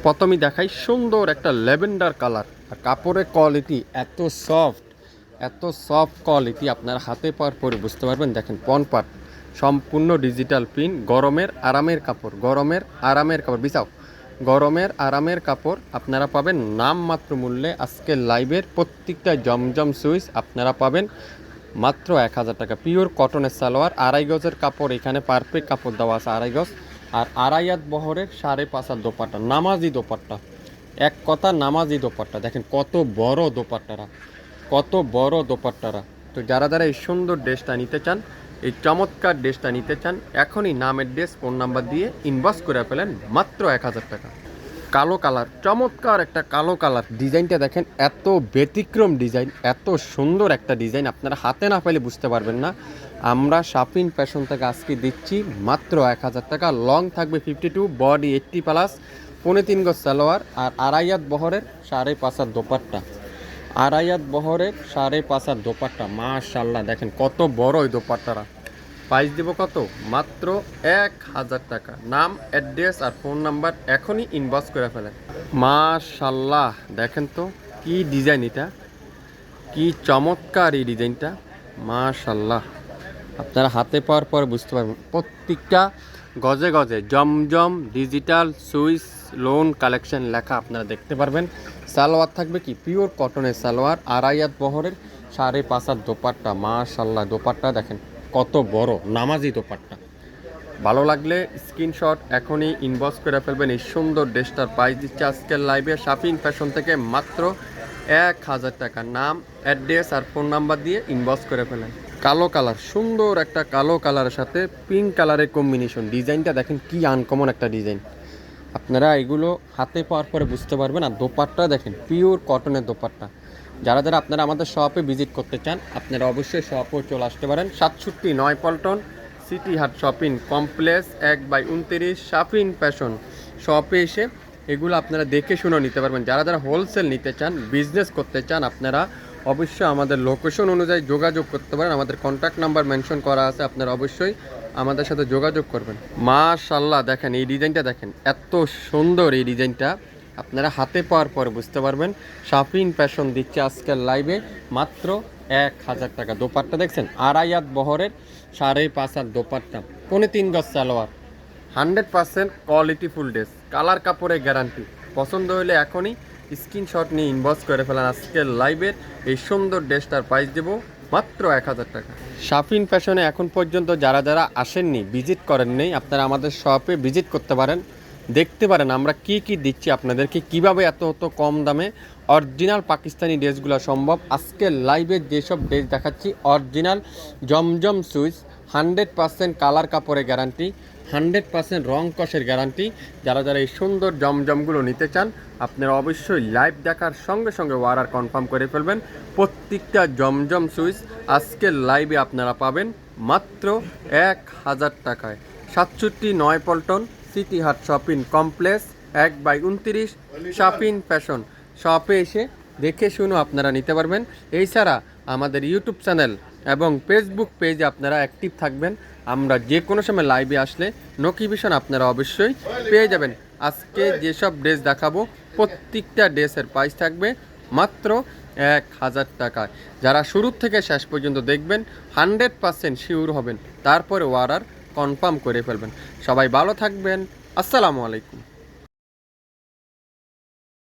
প্রথমেই দেখাই সুন্দর একটা ল্যাভেন্ডার কালার, আর কাপড়ের কোয়ালিটি এত সফট কোয়ালিটি আপনার হাতে পাওয়ার পরে বুঝতে পারবেন। দেখেন পনপাট সম্পূর্ণ ডিজিটাল প্রিন্ট, গরমের আরামের কাপড়, গরমের আরামের কাপড় আপনারা পাবেন নামমাত্র মূল্যে। আজকের লাইভের প্রত্যেকটা জমজম সুইচ আপনারা পাবেন মাত্র 1000 টাকা। পিওর কটনের সালোয়ার, 2.5 গজের কাপড়, এখানে পারফেক্ট কাপড় দেওয়া আছে 2.5 গজ, আর 2.5 হাত বহরের 5.5 হাত দোপাট্টা, নামাজি দোপাট্টা, এক কথা নামাজি দোপাট্টা। দেখেন কত বড় দোপাট্টারা। তো যারা যারা এই সুন্দর ড্রেসটা নিতে চান, এই চমৎকার ড্রেসটা নিতে চান, এখনই নামের ড্রেস ফোন নাম্বার দিয়ে ইনবক্স করে ফেলেন মাত্র 1000 টাকা। কালো কালার, চমৎকার একটা কালো কালার, ডিজাইনটা দেখেন এত ব্যতিক্রম ডিজাইন, এত সুন্দর একটা ডিজাইন, আপনারা হাতে না পেলে বুঝতে পারবেন না। আমরা শাপিন ফ্যাশন থেকে আজকে দিচ্ছি মাত্র 1000 টাকা। লং থাকবে 52, বডি 80+, 3.5 গজ সালোয়ার, আর 2.5 হাত বহরের 5.5 হাত দোপাট্টা, 2.5 হাত বহরের 5.5 হাত দোপাট্টা। মাশাআল্লাহ দেখেন কত বড় ওই দোপাট্টারা। প্রাইস দেবো কত? মাত্র 1000 টাকা। নাম, অ্যাড্রেস আর ফোন নাম্বার এখনই ইনবক্স করে ফেলেন। মাশাআল্লাহ দেখেন তো কি ডিজাইন, এটা কি চমৎকার এই ডিজাইনটা। মাশাআল্লাহ আপনারা হাতে পাওয়ার পর বুঝতে পারবেন। প্রত্যেকটা গজে গজে জমজম ডিজিটাল সুইস লোন কালেকশন লেখা আপনারা দেখতে পারবেন। সালোয়ার থাকবে কি পিওর কটনের সালোয়ার, 2.5 হাত বহরের 5.5 হাত দোপাট্টা। মাশাআল্লাহ দোপাট্টা দেখেন কত বড়, নামাজি দোপাট্টা। ভালো লাগলে স্ক্রিনশট এখনই ইনবক্স করে ফেলবেন। এই সুন্দর ড্রেসটার প্রাইস দিচ্ছে আজকের লাইভে শাপিন ফ্যাশন থেকে মাত্র 1000 টাকা। নাম, অ্যাড্রেস আর ফোন নাম্বার দিয়ে ইনবক্স করে ফেলেন। কালো কালার, সুন্দর একটা কালো কালারের সাথে পিঙ্ক কালারের কম্বিনেশন, ডিজাইনটা দেখেন কি আনকমন একটা ডিজাইন। আপনারা এগুলো হাতে পাওয়ার পরে বুঝতে পারবেন। আর দোপাট্টা দেখেন পিওর কটনের দোপাট্টা। যারা যারা আপনারা আমাদের শপে ভিজিট করতে চান, আপনারা অবশ্যই শপেও চলে আসতে পারেন। 67 নয়পল্টন সিটি হাট শপিং কমপ্লেক্স 1/29 শাপিন ফ্যাশন শপে এসে এগুলো আপনারা দেখে শুনে নিতে পারবেন। যারা যারা হোলসেল নিতে চান, বিজনেস করতে চান, আপনারা অবশ্যই আমাদের লোকেশন অনুযায়ী যোগাযোগ করতে পারেন। আমাদের কন্ট্যাক্ট নাম্বার মেনশন করা আছে, আপনারা অবশ্যই আমাদের সাথে যোগাযোগ করবেন। মাশাআল্লাহ দেখেন এই ডিজাইনটা, দেখেন এত সুন্দর এই ডিজাইনটা। আপনারা হাতে পাওয়ার পর বুঝতে পারবেন। শাপিন ফ্যাশন দিচ্ছে আজকের লাইভে মাত্র 1000 টাকা। দোপাট্টা দেখছেন 2.5 হাত বহরের 5.5 হাত দোপাট্টা, 3.5 গজ salwar, 100% quality full dress, colour কাপড়ের গ্যারান্টি। পছন্দ হলে এখনই স্ক্রিনশট নিয়ে ইনবক্স করে ফেলেন। আজকের লাইভের এই সুন্দর ড্রেসটার প্রাইস দেবো মাত্র 1000 টাকা। শাপিন ফ্যাশনে এখন পর্যন্ত যারা যারা আসেননি, ভিজিট করেননি, আপনারা আমাদের শপে ভিজিট করতে পারেন, দেখতে পারেন আমরা কি কি দিচ্ছি আপনাদেরকে, কিভাবে এত কম দামে অরিজিনাল পাকিস্তানি ড্রেসগুলো সম্ভব। আজকের লাইভে যেসব ড্রেস দেখাচ্ছি অরিজিনাল জমজম সুইচ, 100% কালার কাপড়ের গ্যারান্টি, 100% রং কষের গ্যারান্টি। যারা যারা এই সুন্দর জমজমগুলো নিতে চান, আপনারা অবশ্যই লাইভ দেখার সঙ্গে সঙ্গে অর্ডার কনফার্ম করে ফেলবেন। প্রত্যেকটা জমজম সুইচ আজকের লাইভে আপনারা পাবেন মাত্র 1000 টাকায়। 67 নয়পল্টন সিটি হাট শপিং কমপ্লেক্স 1/29 শাপিন ফ্যাশন শপে এসে দেখে শুনে আপনারা নিতে পারবেন। এছাড়া আমাদের ইউটিউব চ্যানেল এবং ফেসবুক পেজে আপনারা অ্যাক্টিভ থাকবেন। আমরা যে কোনো সময় লাইভে আসলে নোটিফিকেশন আপনারা অবশ্যই পেয়ে যাবেন। আজকে যেসব ড্রেস দেখাবো প্রত্যেকটা ড্রেসের প্রাইস থাকবে মাত্র 1000 টাকায়। যারা শুরু থেকে শেষ পর্যন্ত দেখবেন 100% শিওর হবেন, তারপরে অর্ডার কনফার্ম করে ফেলবেন। সবাই ভালো থাকবেন। আসসালামু আলাইকুম।